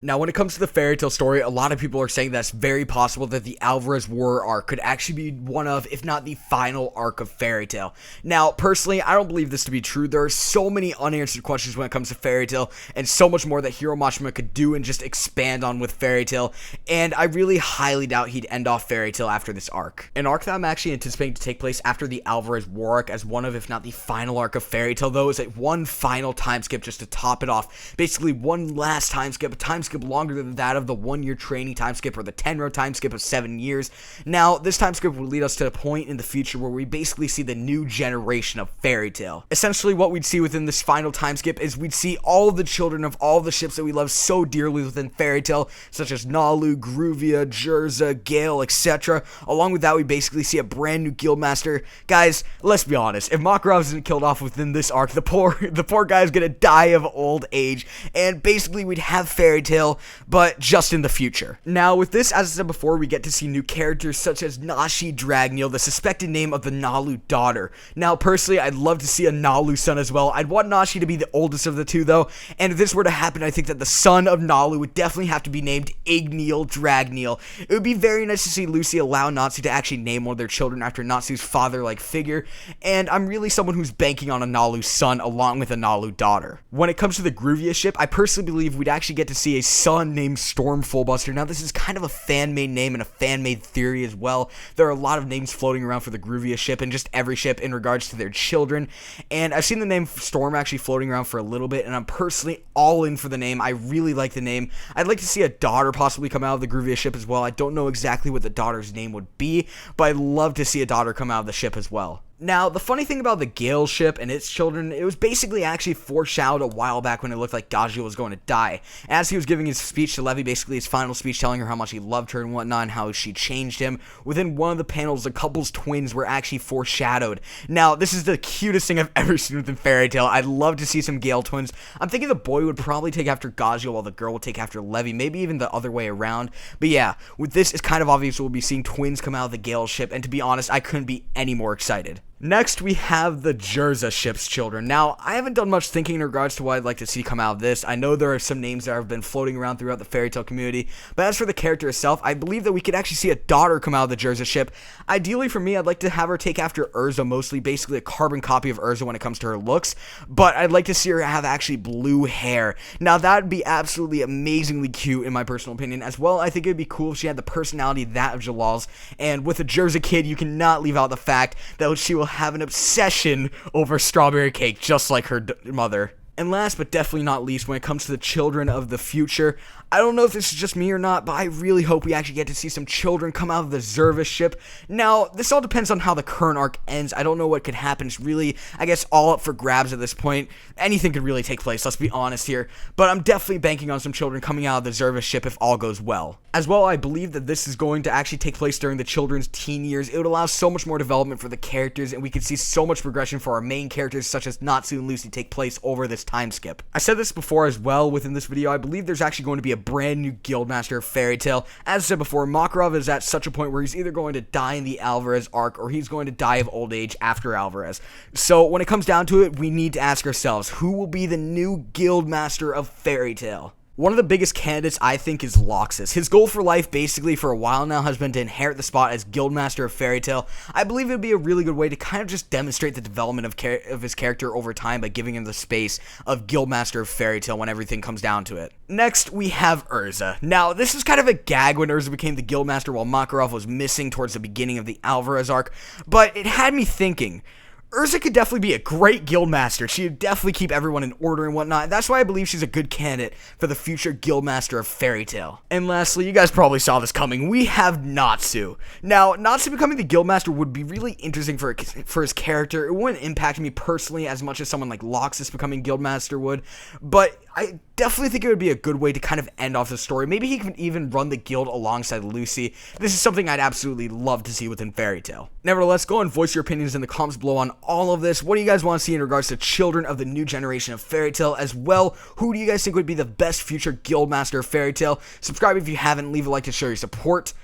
Now, when it comes to the Fairy Tail story, a lot of people are saying that it's very possible that the Alvarez War arc could actually be one of, if not the final arc of Fairy Tail. Now, personally, I don't believe this to be true. There are so many unanswered questions when it comes to Fairy Tail, and so much more that Hiro Mashima could do and just expand on with Fairy Tail, and I really highly doubt he'd end off Fairy Tail after this arc. An arc that I'm actually anticipating to take place after the Alvarez War arc as one of, if not the final arc of Fairy Tail, though, is one final time skip just to top it off. Basically, one last time skip, a time skip longer than that of the 1-year training time skip or the Tenro time skip of 7 years. Now, this time skip would lead us to a point in the future where we basically see the new generation of Fairy Tail. Essentially, what we'd see within this final time skip is we'd see all of the children of all of the ships that we love so dearly within Fairy Tail, such as Nalu, Gruvia, Jerza, Gale, etc. Along with that, we basically see a brand new Guildmaster. Guys, let's be honest, if Makarov isn't killed off within this arc, the poor guy's gonna die of old age, and basically we'd have Fairy Tail, but just in the future. Now, with this, as I said before, we get to see new characters such as Nashi Dragneel, the suspected name of the Nalu daughter. Now, personally, I'd love to see a Nalu son as well. I'd want Nashi to be the oldest of the two, though, and if this were to happen, I think that the son of Nalu would definitely have to be named Igneel Dragneel. It would be very nice to see Lucy allow Natsu to actually name one of their children after Natsu's father-like figure, and I'm really someone who's banking on a Nalu son along with a Nalu daughter. When it comes to the Gruvia ship, I personally believe we'd actually get to see a son named Storm Fullbuster. Now, this is kind of a fan-made name and a fan-made theory as well. There are a lot of names floating around for the Gruvia ship and just every ship in regards to their children, and I've seen the name Storm actually floating around for a little bit, and I'm personally all in for the name. I really like the name. I'd like to see a daughter possibly come out of the Gruvia ship as well. I don't know exactly what the daughter's name would be, but I'd love to see a daughter come out of the ship as well. Now, the funny thing about the Gale ship and its children, it was basically actually foreshadowed a while back when it looked like Gajeel was going to die. As he was giving his speech to Levy, basically his final speech telling her how much he loved her and whatnot and how she changed him, within one of the panels, the couple's twins were actually foreshadowed. Now, this is the cutest thing I've ever seen within Fairy Tail. I'd love to see some Gale twins. I'm thinking the boy would probably take after Gajeel while the girl would take after Levy, maybe even the other way around. But yeah, with this, it's kind of obvious we'll be seeing twins come out of the Gale ship, and to be honest, I couldn't be any more excited. Next, we have the Jerza ship's children. Now, I haven't done much thinking in regards to what I'd like to see come out of this. I know there are some names that have been floating around throughout the Fairy Tail community, but as for the character itself, I believe that we could actually see a daughter come out of the Jerza ship. Ideally, for me, I'd like to have her take after Urza, mostly basically a carbon copy of Urza when it comes to her looks, but I'd like to see her have actually blue hair. Now, that'd be absolutely amazingly cute in my personal opinion. As well, I think it'd be cool if she had the personality that of Jalal's, and with a Jerza kid, you cannot leave out the fact that she will have an obsession over strawberry cake, just like her mother. And last but definitely not least, when it comes to the children of the future, I don't know if this is just me or not, but I really hope we actually get to see some children come out of the Zervis ship. Now, this all depends on how the current arc ends. I don't know what could happen. It's really, I guess, all up for grabs at this point. Anything could really take place, let's be honest here. But I'm definitely banking on some children coming out of the Zervis ship if all goes well. As well, I believe that this is going to actually take place during the children's teen years. It would allow so much more development for the characters, and we could see so much progression for our main characters, such as Natsu and Lucy, take place over this time skip. I said this before as well within this video. I believe there's actually going to be a brand new Guildmaster of Fairy Tail. As I said before, Makarov is at such a point where he's either going to die in the Alvarez arc or he's going to die of old age after Alvarez. So when it comes down to it, we need to ask ourselves, who will be the new Guildmaster of Fairy Tail? One of the biggest candidates, I think, is Loxus. His goal for life, basically, for a while now, has been to inherit the spot as Guildmaster of Fairy Tail. I believe it would be a really good way to kind of just demonstrate the development of his character over time by giving him the space of Guildmaster of Fairy Tail when everything comes down to it. Next, we have Urza. Now, this is kind of a gag when Urza became the Guildmaster while Makarov was missing towards the beginning of the Alvarez arc, but it had me thinking, Urza could definitely be a great Guildmaster. She would definitely keep everyone in order and whatnot. That's why I believe she's a good candidate for the future Guildmaster of Fairy Tail. And lastly, you guys probably saw this coming, we have Natsu. Now, Natsu becoming the Guildmaster would be really interesting for his character. It wouldn't impact me personally as much as someone like Loxus becoming Guildmaster would, but I definitely think it would be a good way to kind of end off the story. Maybe he can even run the guild alongside Lucy. This is something I'd absolutely love to see within Fairy Tail. Nevertheless, go and voice your opinions in the comments below on all of this. What do you guys want to see in regards to children of the new generation of Fairy Tail? As well, who do you guys think would be the best future Guildmaster of Fairy Tail? Subscribe if you haven't, leave a like to show your support.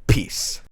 Peace.